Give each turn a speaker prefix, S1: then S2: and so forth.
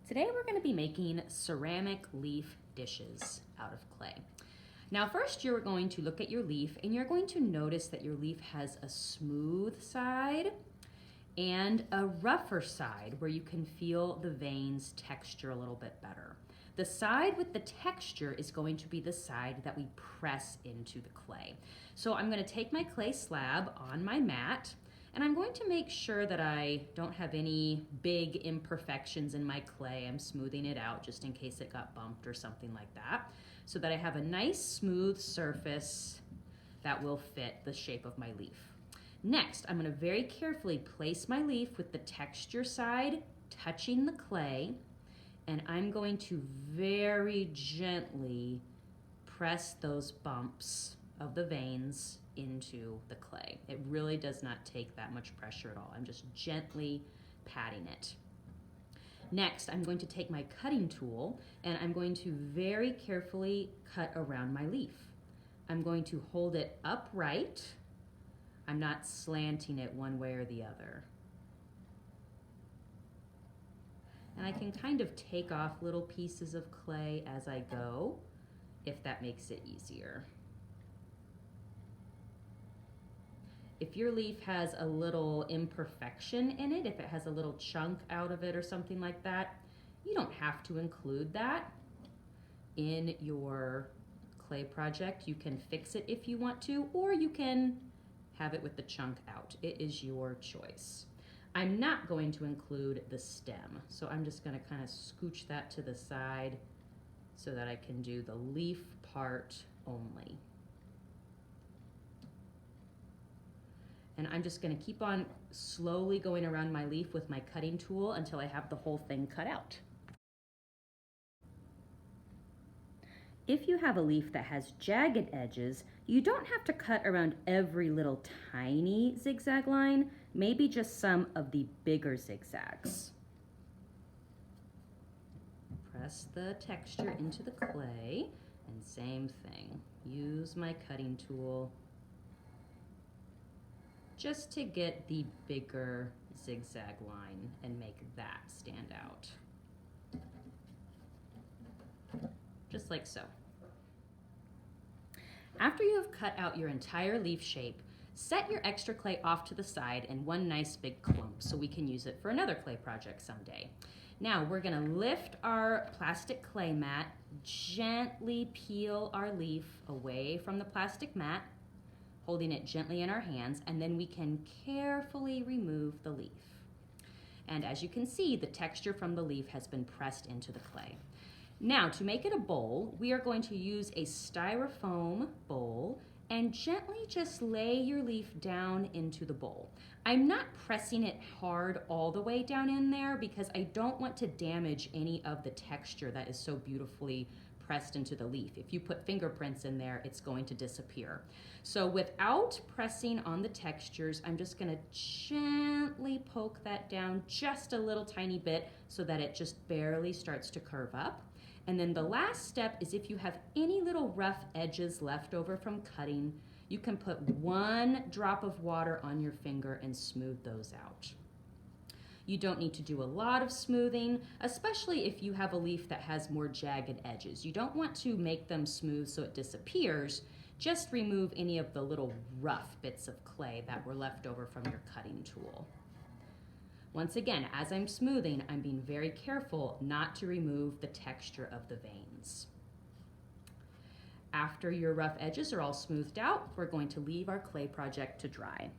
S1: Today we're going to be making ceramic leaf dishes out of clay. Now first you're going to look at your leaf and you're going to notice that your leaf has a smooth side and a rougher side where you can feel the veins texture a little bit better. The side with the texture is going to be the side that we press into the clay. So I'm going to take my clay slab on my mat and I'm going to make sure that I don't have any big imperfections in my clay. I'm smoothing it out just in case it got bumped or something like that, so that I have a nice smooth surface that will fit the shape of my leaf. Next, I'm going to very carefully place my leaf with the texture side touching the clay, and I'm going to very gently press those bumps of the veins into the clay. It really does not take that much pressure at all. I'm just gently patting it. Next, I'm going to take my cutting tool and I'm going to very carefully cut around my leaf. I'm going to hold it upright. I'm not slanting it one way or the other. And I can kind of take off little pieces of clay as I go, if that makes it easier. If your leaf has a little imperfection in it, if it has a little chunk out of it or something like that, you don't have to include that in your clay project. You can fix it if you want to, or you can have it with the chunk out. It is your choice. I'm not going to include the stem, so I'm just going to kind of scooch that to the side so that I can do the leaf part only. And I'm just going to keep on slowly going around my leaf with my cutting tool until I have the whole thing cut out. If you have a leaf that has jagged edges, you don't have to cut around every little tiny zigzag line, maybe just some of the bigger zigzags. Press the texture into the clay, and same thing. Use my cutting tool just to get the bigger zigzag line and make that stand out. Just like so. After you have cut out your entire leaf shape, set your extra clay off to the side in one nice big clump so we can use it for another clay project someday. Now we're going to lift our plastic clay mat, gently peel our leaf away from the plastic mat, holding it gently in our hands, and then we can carefully remove the leaf. And as you can see, the texture from the leaf has been pressed into the clay. Now, to make it a bowl, we are going to use a styrofoam bowl and gently just lay your leaf down into the bowl. I'm not pressing it hard all the way down in there because I don't want to damage any of the texture that is so beautifully pressed into the leaf. If you put fingerprints in there, it's going to disappear. So without pressing on the textures, I'm just going to gently poke that down just a little tiny bit so that it just barely starts to curve up. And then the last step is if you have any little rough edges left over from cutting, you can put one drop of water on your finger and smooth those out. You don't need to do a lot of smoothing, especially if you have a leaf that has more jagged edges. You don't want to make them smooth so it disappears. Just remove any of the little rough bits of clay that were left over from your cutting tool. Once again, as I'm smoothing, I'm being very careful not to remove the texture of the veins. After your rough edges are all smoothed out, we're going to leave our clay project to dry.